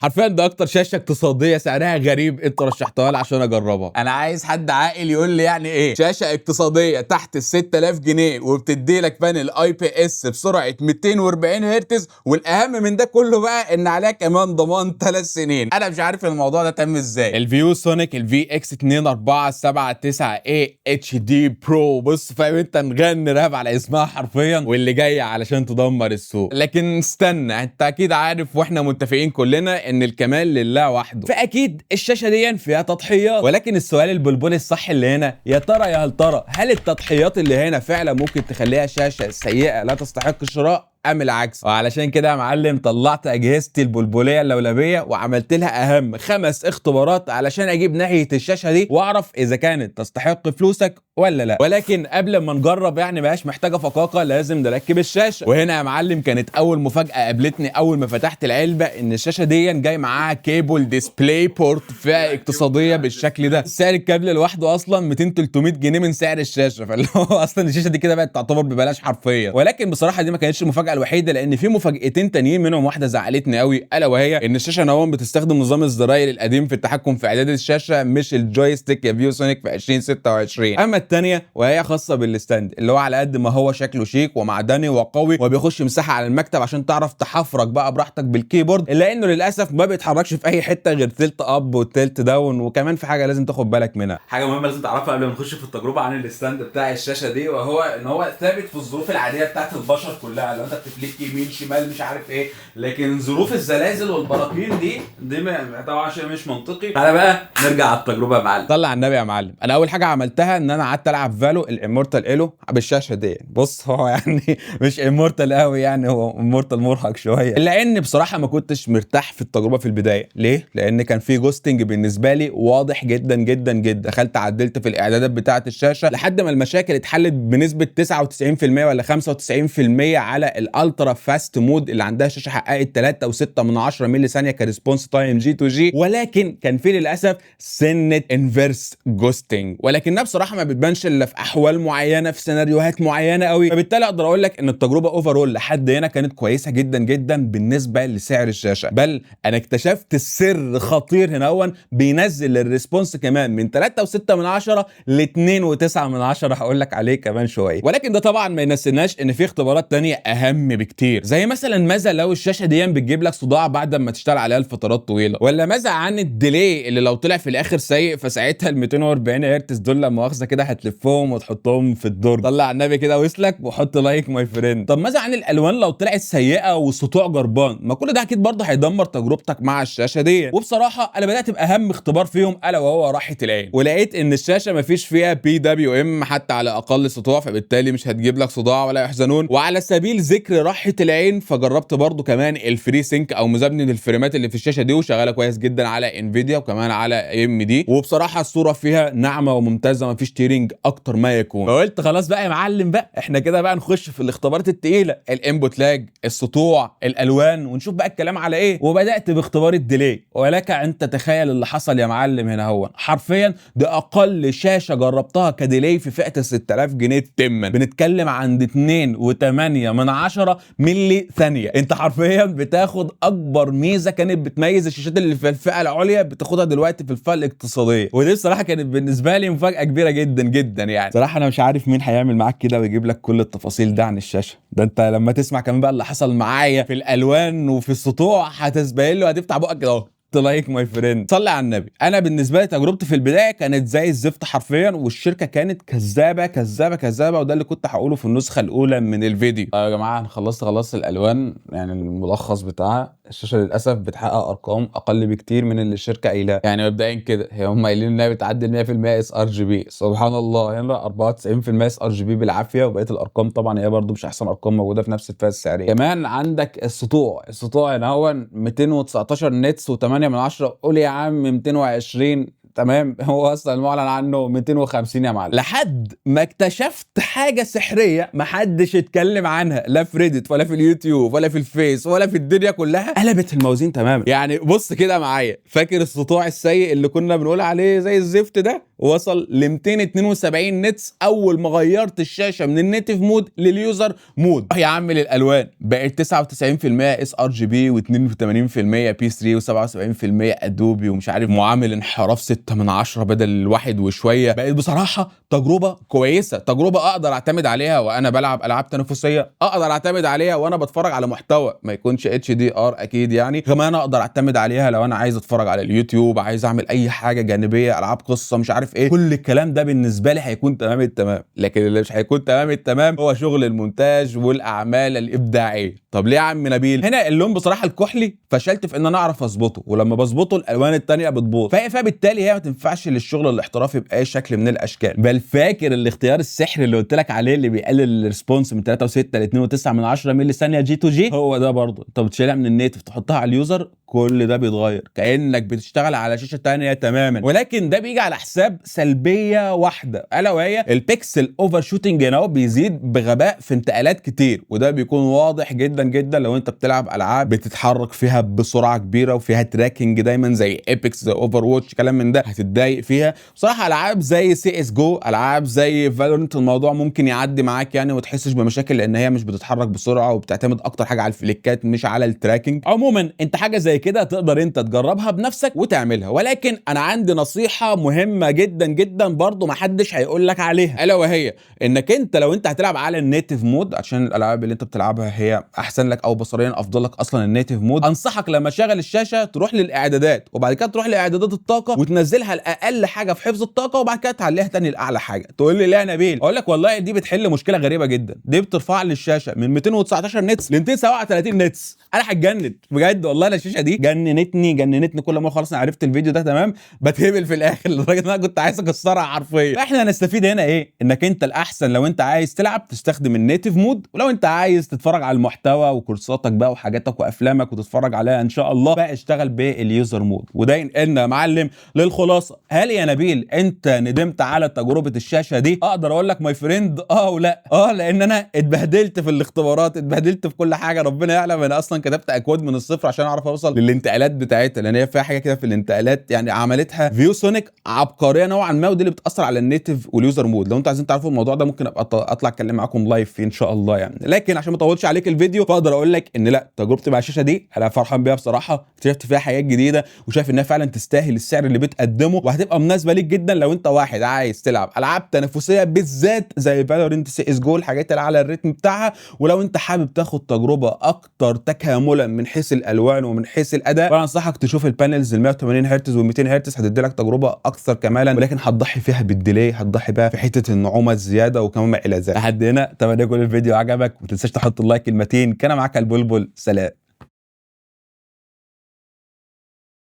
حرفيا ده اكتر شاشه اقتصاديه سعرها غريب انت رشحتها لي عشان اجربها. انا عايز حد عاقل يقول لي يعني ايه شاشه اقتصاديه تحت ال 6000 جنيه وبتدي لك بانل اي بي اس بسرعه 240 هرتز، والاهم من ده كله بقى ان عليها كمان ضمان 3 سنين. انا مش عارف الموضوع ده تم ازاي. الفيو سونيك الفي اكس 2479 اي اتش دي برو، بص فاهم انت، نغني راب على اسمها حرفيا، واللي جايه علشان تدمر السوق. لكن استنى، انت اكيد عارف واحنا متفقين كلنا ان الكمال لله وحده، فاكيد الشاشه دي فيها تضحيات. ولكن السؤال البلبلي الصح اللي هنا، يا ترى يا هل ترى هل التضحيات اللي هنا فعلا ممكن تخليها شاشه سيئه لا تستحق الشراء ام العكس؟ وعلشان كده يا معلم طلعت اجهزتي البلبليه اللولبيه وعملت لها اهم 5 اختبارات علشان اجيب ناحيه الشاشه دي واعرف اذا كانت تستحق فلوسك ولا لا. ولكن قبل ما نجرب يعني بقاش محتاجه فقاقه، لازم نركب الشاشه. وهنا يا معلم كانت اول مفاجاه قابلتني اول ما فتحت العلبه، ان الشاشه دي جاي معاها كيبل ديسبلاي بورت فئه اقتصاديه بالشكل ده. سعر الكابل لوحده اصلا 200 300 جنيه من سعر الشاشه، فاللي هو اصلا الشاشه دي كده بقت تعتبر ببلاش حرفيا. ولكن بصراحه دي ما كانتش المفاجاه الوحيده، لان في مفاجاتين تانيين منهم واحده زعلتني قوي، الا وهي ان الشاشه نوم بتستخدم نظام الزراير القديم في التحكم في اعداد الشاشه مش الجويستيك يا فيو سونيك في 2026. اما الثانيه وهي خاصه بالستاند، اللي هو على قد ما هو شكله شيك ومعدني وقوي وبيخش مساحه على المكتب عشان تعرف تحفرك بقى براحتك بالكيبورد، الا انه للاسف ما بيتحركش في اي حته غير تلت اب وتلت داون. وكمان في حاجه لازم تاخد بالك منها، حاجه مهمه لازم تعرفها قبل ما نخش في التجربه عن الستاند بتاع الشاشه دي، وهو ان هو ثابت في الظروف العاديه بتاعت البشر كلها، لو انت بتفليك يمين شمال مش عارف ايه. لكن ظروف الزلازل والبراكين دي طبعا شيء مش منطقي. تعالى بقى نرجع على التجربه يا معلم. طلع على النبي يا معلم. انا اول حاجه عملتها ان انا قعدت العب فالو الامورتال ايلو بالشاشه دي. بص هو يعني مش امورتال قوي، يعني هو امورتال مرهق شويه، الا ان بصراحه ما كنتش مرتاح في التجربه في البدايه. ليه؟ لان كان في جوستنج بالنسبه لي واضح جدا جدا جدا. دخلت عدلت في الاعدادات بتاعه الشاشه لحد ما المشاكل اتحلت بنسبه 99% ولا 95% على الالترا فاست مود اللي عندها شاشه حققت 3.6 ملي ثانيه كريسبونس تايم جي تو جي. ولكن كان في للاسف سنه انفيرس جوستنج، ولكنها بصراحه ما بتبانش الا في احوال معينه في سيناريوهات معينه قوي. فبالتالي اقدر اقول لك ان التجربه اوفرول لحد هنا كانت كويسه جدا جدا بالنسبه لسعر الشاشه. بل انا اكتشفت السر خطير هنا، هو بينزل الريسبونس كمان من 3.6 ل 2.9. هقول لك عليه كمان شويه. ولكن ده طبعا ما ينسيناش ان في اختبارات تانية اهم بكتير، زي مثلا ماذا لو الشاشه دي بتجيب لك صداع بعد ما تشتغل عليها لفترات طويله، ولا ماذا عن الديلي اللي لو طلع في الاخر سيء، فساعتها ال 240 هرتز دول لا مؤاخذه كده هتلفهم وتحطهم في الدرج. طلع على النبي كده وصلك وحط لايك ماي فريند. طب ماذا عن الالوان لو طلعت سيئه والسطوع جربان؟ ما كل ده اكيد برضه هيدمر تجربتك مع الشاشه دي. وبصراحه انا بدات باهم اختبار فيهم، الا وهو راحه العين، ولقيت ان الشاشه مفيش فيها بي دبليو ام حتى على اقل سطوع، فبالتالي مش هتجيب لك صداع ولا يحزنون. وعلى سبيل ذكر راحه العين، فجربت برضو كمان الفري سينك او مزامنه الفريمات اللي في الشاشه دي، وشغاله كويس جدا على انفيديا وكمان على ام دي. وبصراحه الصوره فيها ناعمه وممتازه، مفيش تيرنج اكتر ما يكون. فقلت خلاص بقى يا معلم، بقى احنا كده بقى نخش في الاختبارات التقيله، الانبوت لاج، السطوع، الالوان، ونشوف بقى الكلام على ايه. وبدات باختبار الديلي، ولك ان تتخيل اللي حصل يا معلم هنا. هو حرفيا ده اقل شاشه جربتها كديلي في فئه ال 6000 جنيه تما. بنتكلم عند 2.8 ملي ثانيه. انت حرفيا بتاخد اكبر ميزه كانت بتميز الشاشات اللي في الفئه العليا، بتاخدها دلوقتي في الفئه الاقتصاديه. ودي بصراحه كانت بالنسبه لي مفاجاه كبيره جدا جدا. يعني صراحه انا مش عارف مين هيعمل معاك كده ويجيب لك كل التفاصيل ده عن الشاشه. ده انت لما تسمع كمان بقى اللي حصل معايا في الالوان وفي السطوع هتسبهل له وهتفتح بقك كده اهو. لايك ماي فريند. صلي على النبي. انا بالنسبه لي تجربتي في البدايه كانت زي الزفت حرفيا، والشركه كانت كذابه كذابه كذابه، وده اللي كنت هقوله في النسخه الاولى من الفيديو. يا جماعه انا خلصت الالوان، يعني الملخص بتاعها الشاشه للاسف بتحقق ارقام اقل بكتير من اللي الشركه قايلاه. يعني مبدئيا كده هم قايلين انها بتعدي 100% اس ار جي بي. سبحان الله، هنا 94% اس ار جي بي بالعافيه، وبقيه الارقام طبعا هي برده مش احسن ارقام موجوده في نفس الفئه السعريه. كمان عندك السطوع هنا هو 219 نتس و8 من 10. قول يا عم 220 تمام، هو اصلا المعلن عنه 250 يا معلم. لحد ما اكتشفت حاجه سحريه ما حدش اتكلم عنها، لا في ريدت ولا في اليوتيوب ولا في الفيس ولا في الدنيا كلها. قلبت الموازين تماما. يعني بص كده معايا، فاكر السطوع السيء اللي كنا بنقول عليه زي الزفت ده؟ وصل ل 272 نتس اول ما غيرت الشاشه من النيتف مود لليوزر مود. يا عم للالوان بقت 99% اس ار جي بي و82% بي 3 و77% ادوبي ومش عارف معامل انحراف 6 من 10 بدل الواحد وشويه. بقت بصراحه تجربه كويسه، تجربه اقدر اعتمد عليها وانا بلعب العاب تنافسيه، اقدر اعتمد عليها وانا بتفرج على محتوى ما يكونش اتش دي ار اكيد يعني، كمان اقدر اعتمد عليها لو انا عايز اتفرج على اليوتيوب، عايز اعمل اي حاجه جانبيه، العاب قصه مش عارف ايه. كل الكلام ده بالنسبه لي هيكون تمام التمام، لكن اللي مش هيكون تمام التمام هو شغل المونتاج والاعمال الابداعيه. طب ليه يا عم نبيل؟ هنا اللون بصراحه الكحلي فشلت في ان انا اعرف اظبطه، ولما بظبطه الالوان الثانيه بتبوظ، فبالتالي هي ما تنفعش للشغل الاحترافي باي شكل من الاشكال. بل فاكر الاختيار السحري اللي قلت لك عليه اللي بيقلل الريسبونس من 3.6 ل 2.9 من 10 مللي ثانيه جي تو جي؟ هو ده برضه انت بتشيلها من النيتف تحطها على اليوزر، كل ده بيتغير كانك بتشتغل على شاشه تانية تماما. ولكن ده بيجي على حساب سلبيه واحده، الا وهي البيكسل اوفر شوتنج. هنا بيزيد بغباء في انتقالات كتير، وده بيكون واضح جدا جدا لو انت بتلعب العاب بتتحرك فيها بسرعه كبيره وفيها تراكنج دايما زي ايبكس زي اوفر واتش كلام من ده، هتتضايق فيها. بصراحه العاب زي سي اس جو، العاب زي فالورنت، الموضوع ممكن يعدي معاك يعني وما تحسش بمشاكل لان هي مش بتتحرك بسرعه وبتعتمد اكتر حاجه على الفليكات مش على التراكنج. عموما انت حاجه زي كده تقدر انت تجربها بنفسك وتعملها، ولكن انا عندي نصيحه مهمه جدا جدا برضو محدش هيقول لك عليها، الا وهي انك انت لو انت هتلعب على النيتف مود عشان الالعاب اللي انت بتلعبها هي احسن لك او بصريا افضل لك اصلا النيتف مود، انصحك لما تشغل الشاشه تروح للاعدادات وبعد كده تروح لاعدادات الطاقه وتنزلها لاقل حاجه في حفظ الطاقه وبعد كده تعليها تاني لاعلى حاجه. تقول لي ليه يا نبيل؟ اقول لك والله دي بتحل مشكله غريبه جدا، دي بترفع لي الشاشه من 219 نتس ل 237 نتس. انا هتجنن بجد والله، انا الشاشه دي جننتني كل ما خلاص انا عرفت الفيديو ده تمام بتهبل في الاخر لدرجه ان انا كنت عايز اكسرها حرفيا. فاحنا هنستفيد هنا ايه؟ انك انت الاحسن لو انت عايز تلعب تستخدم النيتف مود، ولو انت عايز تتفرج على المحتوى وكورساتك بقى وحاجاتك وافلامك وتتفرج عليها ان شاء الله بقى اشتغل باليوزر مود. وده ينقلنا يا معلم للخلاصه. هل يا نبيل انت ندمت على تجربه الشاشه دي؟ اقدر اقول لك ماي فريند ولا لان انا اتبهدلت في الاختبارات، اتبهدلت في كل حاجه. ربنا يعلم انا اصلا كتبت اكواد من الصفر عشان اعرف اوصل للانتقالات بتاعتها، لان هي فيها حاجه كده في الانتقالات يعني عملتها فيو سونيك عبقريه نوعا ما، ودي اللي بتاثر على النيتف واليوزر مود. لو انتوا عايزين تعرفوا الموضوع ده ممكن ابقى اطلع اتكلم معاكم لايف فيه ان شاء الله يعني. لكن عشان ما اطولش عليك الفيديو فاقدر اقول لك ان لا، تجربتي مع الشاشه دي انا فرحان بيها بصراحه، اكتشفت فيها حاجات جديده وشايف انها فعلا تستاهل السعر اللي بتقدمه، وهتبقى مناسبه ليك جدا لو انت واحد عايز تلعب العاب تنافسيه بالذات زي فالورنت سي اس جو، الحاجات اللي على الريتم بتاعها. ولو انت حابب تاخد تجربه اكتر تكاملا من حيث الالوان ومن حيث الاداء، فانا انصحك تشوف البانلز ال 180 هرتز وال 200 هرتز، هتدي لك تجربه اكثر كمالا، ولكن هتضحي فيها بالديلي، هتضحي بقى في حته النعومه الزياده وكمان ما الى ذلك. لحد هنا اتمنى يكون الفيديو عجبك، وما تنساش تحط اللايك المتين. كان معاك البلبل، سلام.